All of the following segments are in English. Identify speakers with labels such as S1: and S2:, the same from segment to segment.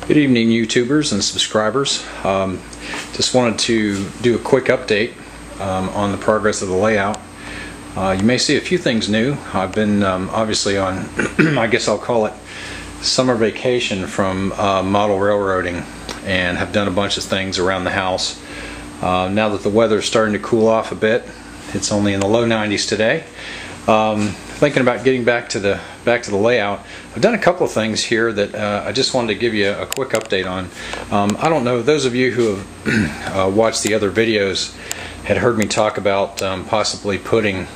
S1: Good evening, YouTubers and subscribers. Just wanted to do a quick update on the progress of the layout. You may see a few things new. I've been obviously on, I guess I'll call it summer vacation from model railroading, and have done a bunch of things around the house. Now that the weather is starting to cool off a bit, it's only in the low 90s today. Thinking about getting back to the layout. I've done a couple of things here that I just wanted to give you a quick update on. I don't know, those of you who have watched the other videos had heard me talk about possibly putting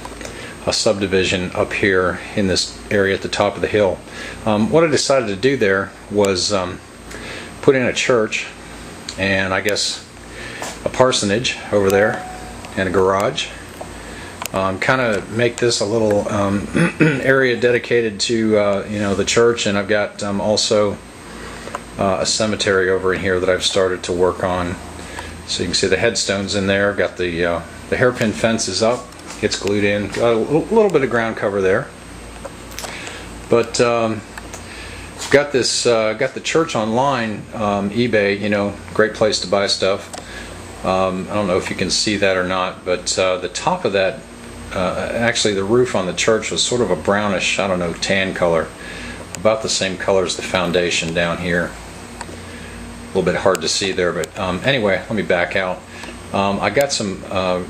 S1: a subdivision up here in this area at the top of the hill. What I decided to do there was put in a church and I guess a parsonage over there and a garage. Kind of make this a little area dedicated to the church, and I've got also a cemetery over in here that I've started to work on. So you can see the headstones in there. I've got the hairpin fence is up, it's glued in. Got a little bit of ground cover there, but got the church online, eBay. Great place to buy stuff. I don't know if you can see that or not, but the top of that. Actually, the roof on the church was sort of a brownish, I don't know, tan color, about the same color as the foundation down here. A little bit hard to see there, but anyway, let me back out. I got some,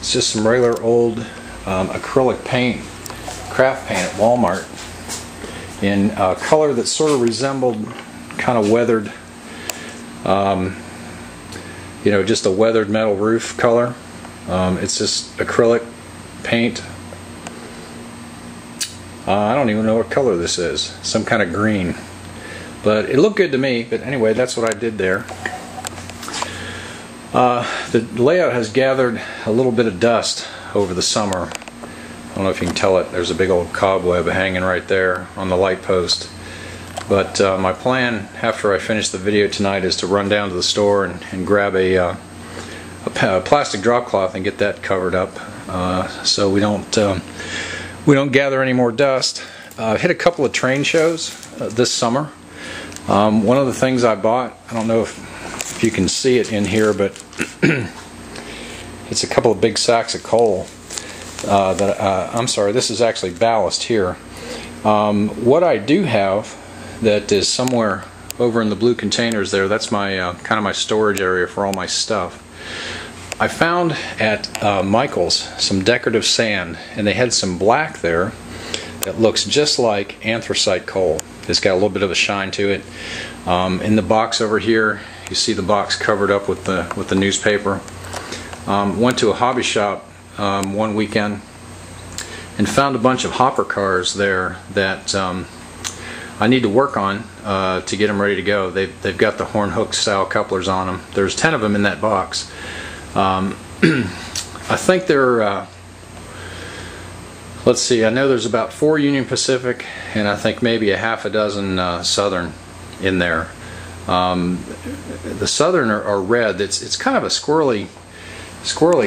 S1: just some regular old acrylic paint, craft paint at Walmart, in a color that sort of resembled kind of weathered, just a weathered metal roof color. It's just acrylic paint. I don't even know what color this is. Some kind of green. But it looked good to me. But anyway, that's what I did there. The layout has gathered a little bit of dust over the summer. I don't know if you can tell it. There's a big old cobweb hanging right there on the light post. But my plan after I finish the video tonight is to run down to the store and grab a plastic drop cloth and get that covered up. So we don't gather any more dust. I've hit a couple of train shows this summer. One of the things I bought, I don't know if you can see it in here, but it's a couple of big sacks of coal. I'm sorry, this is actually ballast here. What I do have that is somewhere over in the blue containers there, that's my kind of my storage area for all my stuff. I found at Michael's some decorative sand, and they had some black there that looks just like anthracite coal. It's got a little bit of a shine to it. In the box over here, you see the box covered up with the newspaper. Went to a hobby shop one weekend and found a bunch of hopper cars there that I need to work on to get them ready to go. They've got the horn hook style couplers on them. There's 10 of them in that box. I think there let's see, I know there's about 4 Union Pacific, and I think maybe a half a dozen Southern in there. The Southern are red. It's kind of a squirrely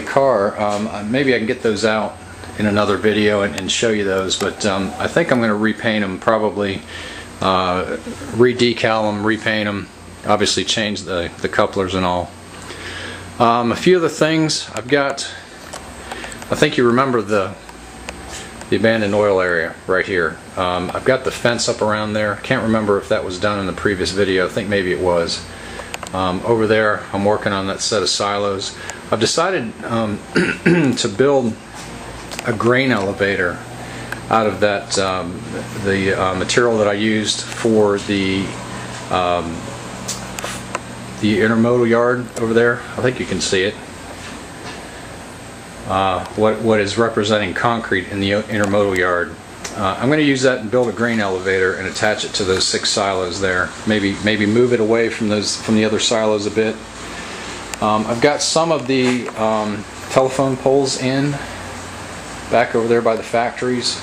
S1: car. Maybe I can get those out in another video and show you those, but I think I'm going to repaint them, probably re-decal them, repaint them, obviously change the couplers and all. A few other things I've got. I think you remember the abandoned oil area right here. I've got the fence up around there. Can't remember if that was done in the previous video. I think maybe it was. Over there I'm working on that set of silos. I've decided to build a grain elevator out of that the material that I used for the intermodal yard over there. I think you can see it. What is representing concrete in the intermodal yard. I'm going to use that and build a grain elevator and attach it to those 6 silos there. Maybe move it away from the other silos a bit. I've got some of the telephone poles in back over there by the factories.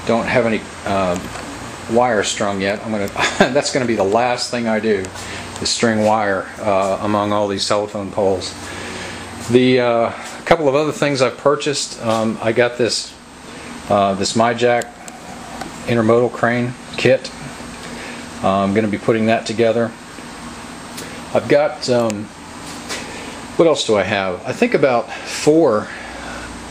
S1: Don't have any wire strung yet. That's going to be the last thing I do, is string wire among all these telephone poles. The couple of other things I've purchased. I got this MyJack intermodal crane kit. I'm going to be putting that together. I've got, what else do I have? I think about 4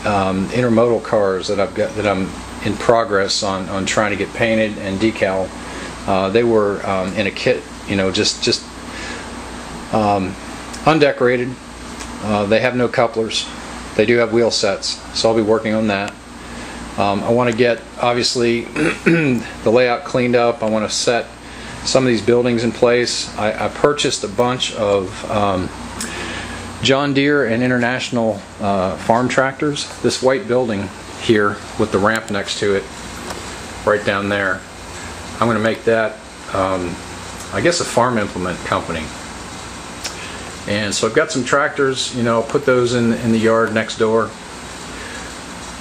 S1: intermodal cars that I've got that I'm in progress on trying to get painted and decal. They were in a kit, you know, just undecorated. They have no couplers. They do have wheel sets, so I'll be working on that. I want to get, obviously, the layout cleaned up. I want to set some of these buildings in place. I purchased a bunch of John Deere and International farm tractors. This white building here with the ramp next to it, right down there, I'm going to make that, I guess, a farm implement company. And so I've got some tractors, you know, put those in the yard next door.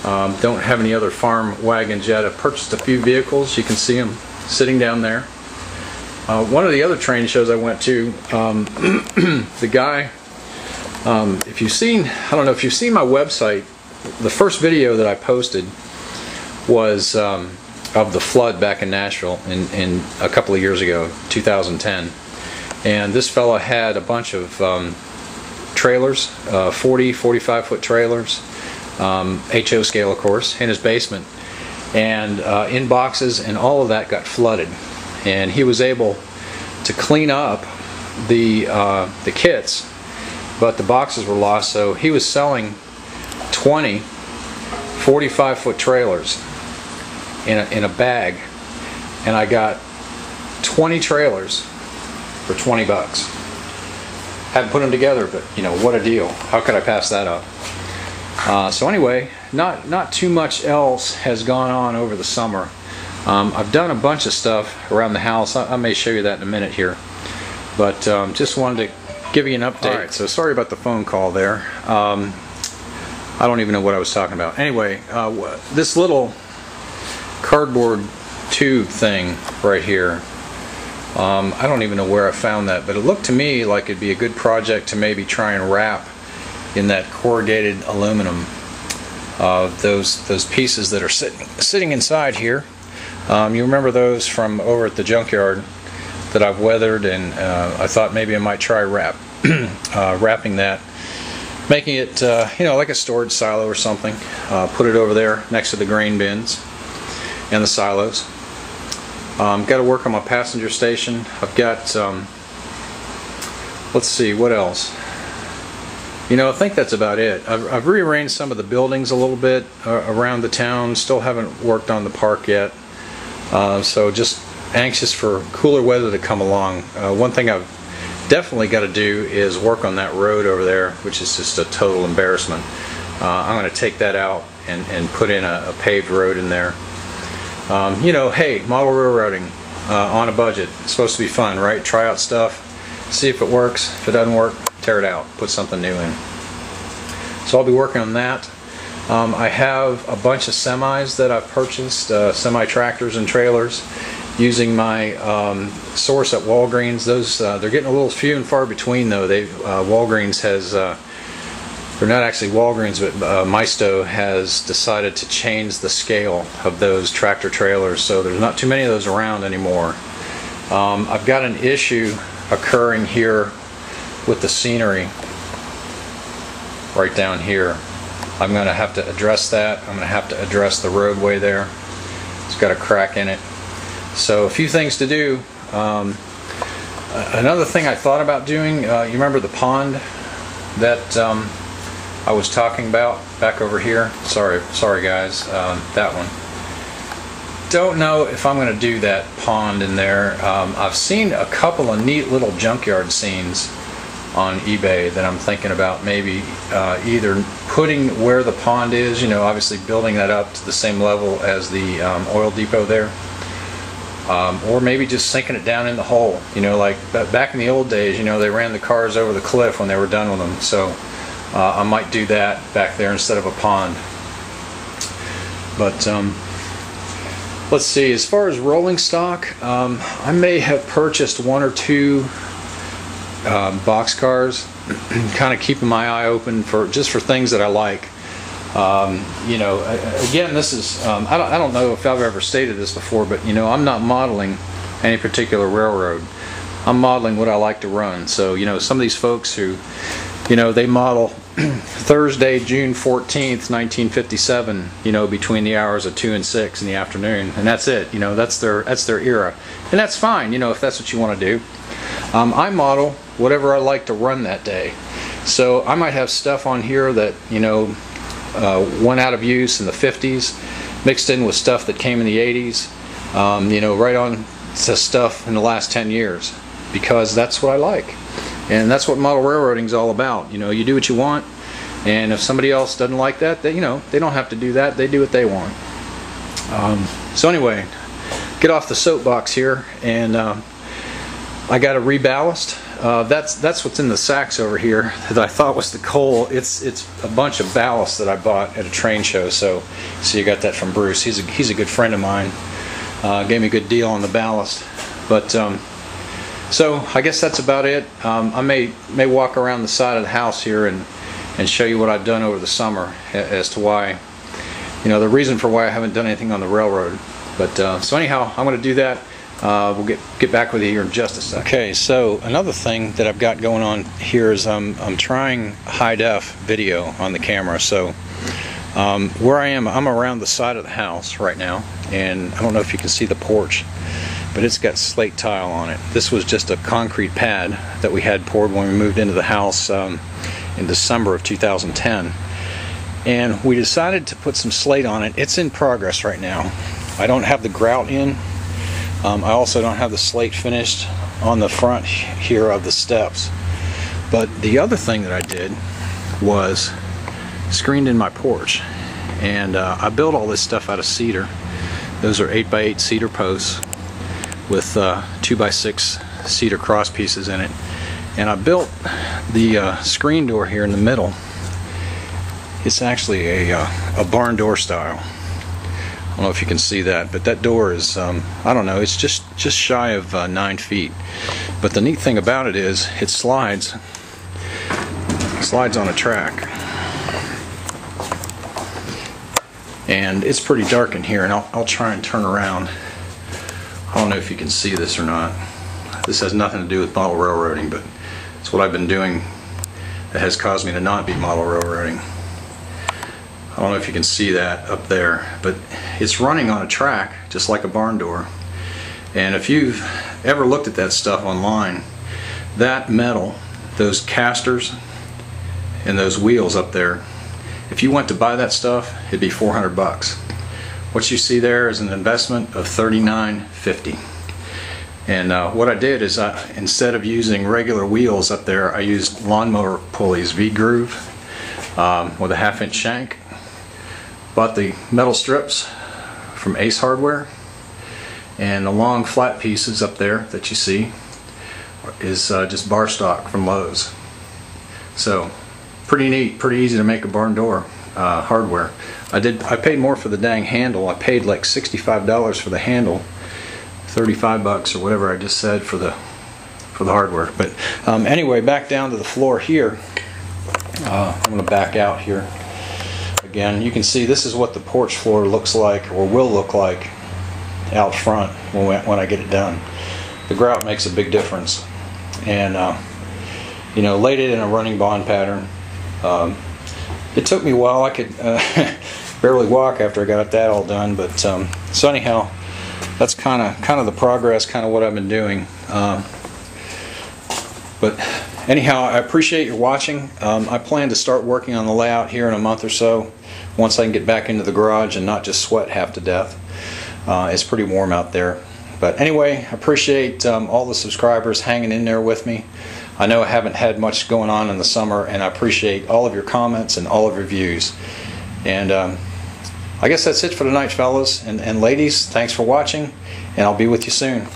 S1: Don't have any other farm wagons yet. I've purchased a few vehicles. You can see them sitting down there. One of the other train shows I went to, the guy, if you've seen, I don't know if you've seen my website, the first video that I posted was of the flood back in Nashville in a couple of years ago, 2010. And this fella had a bunch of trailers, 40, 45-foot trailers, HO scale, of course, in his basement, and in boxes, and all of that got flooded. And he was able to clean up the kits, but the boxes were lost, so he was selling 20 45-foot trailers in a bag, and I got 20 trailers for 20 bucks. Hadn't put them together, but you know, what a deal. How could I pass that up? So anyway, not too much else has gone on over the summer. I've done a bunch of stuff around the house. I may show you that in a minute here, but just wanted to give you an update. All right, so sorry about the phone call there. I don't even know what I was talking about. Anyway, this little cardboard tube thing right here, I don't even know where I found that, but it looked to me like it'd be a good project to maybe try and wrap in that corrugated aluminum, those pieces that are sitting inside here. You remember those from over at the junkyard that I've weathered, and I thought maybe I might try wrapping that, making it you know, like a storage silo or something. Put it over there next to the grain bins and the silos. Got to work on my passenger station. I've got, let's see, what else? You know, I think that's about it. I've rearranged some of the buildings a little bit around the town. Still haven't worked on the park yet. So just anxious for cooler weather to come along. One thing I've definitely got to do is work on that road over there, which is just a total embarrassment. I'm going to take that out and put in a paved road in there. You know, hey, model railroading on a budget. It's supposed to be fun, right? Try out stuff, see if it works. If it doesn't work, tear it out, put something new in. So I'll be working on that. I have a bunch of semis that I've purchased, semi-tractors and trailers, using my source at Walgreens. Those they're getting a little few and far between, though. Walgreens has, they're not actually Walgreens, but Maisto has decided to change the scale of those tractor trailers, so there's not too many of those around anymore. I've got an issue occurring here with the scenery right down here. I'm going to have to address that. I'm going to have to address the roadway there. It's got a crack in it. So a few things to do. Another thing I thought about doing, you remember the pond that I was talking about back over here? Sorry guys, that one. Don't know if I'm going to do that pond in there. I've seen a couple of neat little junkyard scenes on eBay that I'm thinking about maybe either putting where the pond is, you know, obviously building that up to the same level as the oil depot there, or maybe just sinking it down in the hole, you know, like back in the old days, you know, they ran the cars over the cliff when they were done with them. So I might do that back there instead of a pond. But let's see, as far as rolling stock, I may have purchased 1 or 2 box cars, kind of keeping my eye open for things that I like. You know, again, this is I don't know if I've ever stated this before, but you know, I'm not modeling any particular railroad. I'm modeling what I like to run. So, you know, some of these folks who, you know, they model Thursday, June 14th, 1957, you know, between the hours of 2 and 6 in the afternoon, and that's it. You know, that's their era, and that's fine. You know, if that's what you want to do. I model whatever I like to run that day. So I might have stuff on here that, you know, went out of use in the 50s, mixed in with stuff that came in the 80s, you know, right on to stuff in the last 10 years, because that's what I like. And that's what model railroading is all about. You know, you do what you want, and if somebody else doesn't like that, they, you know, they don't have to do that. They do what they want. So anyway, get off the soapbox here, and I got a reballast. That's what's in the sacks over here that I thought was the coal. It's a bunch of ballast that I bought at a train show. So you got that from Bruce. He's a good friend of mine. Gave me a good deal on the ballast. But so I guess that's about it. I may walk around the side of the house here and show you what I've done over the summer as to why, you know, the reason for why I haven't done anything on the railroad. But so anyhow, I'm going to do that. We'll get back with you here in just a second. Okay, so another thing that I've got going on here is I'm trying high def video on the camera. So where I am, I'm around the side of the house right now, and I don't know if you can see the porch, but it's got slate tile on it. This was just a concrete pad that we had poured when we moved into the house in December of 2010, and we decided to put some slate on it. It's in progress right now. I don't have the grout in. I also don't have the slate finished on the front here of the steps. But the other thing that I did was screened in my porch, and I built all this stuff out of cedar. Those are 8x8 cedar posts with 2x6 cedar cross pieces in it, and I built the screen door here in the middle. It's actually a barn door style. I don't know if you can see that, but that door is, I don't know, it's just shy of 9 feet. But the neat thing about it is it slides on a track. And it's pretty dark in here, and I'll try and turn around. I don't know if you can see this or not. This has nothing to do with model railroading, but it's what I've been doing that has caused me to not be model railroading. I don't know if you can see that up there, but it's running on a track just like a barn door. And if you've ever looked at that stuff online, that metal, those casters and those wheels up there, if you went to buy that stuff, it'd be $400. What you see there is an investment of $39.50. And what I did is instead of using regular wheels up there, I used lawnmower pulleys, V-groove, with a 1/2-inch shank. Bought the metal strips from Ace Hardware, and the long flat pieces up there that you see is just bar stock from Lowe's. So pretty neat, pretty easy to make a barn door hardware. I paid more for the dang handle. I paid like $65 for the handle, $35 or whatever I just said for the hardware. But anyway, back down to the floor here. I'm going to back out here. Again, you can see this is what the porch floor looks like, or will look like, out front when I get it done. The grout makes a big difference, and you know, laid it in a running bond pattern. It took me a while. I could barely walk after I got that all done, but so anyhow, that's kind of the progress, kind of what I've been doing. But anyhow, I appreciate your watching. I plan to start working on the layout here in a month or so, once I can get back into the garage and not just sweat half to death. It's pretty warm out there. But anyway, I appreciate all the subscribers hanging in there with me. I know I haven't had much going on in the summer, and I appreciate all of your comments and all of your views. And I guess that's it for tonight, fellas and ladies. Thanks for watching, and I'll be with you soon.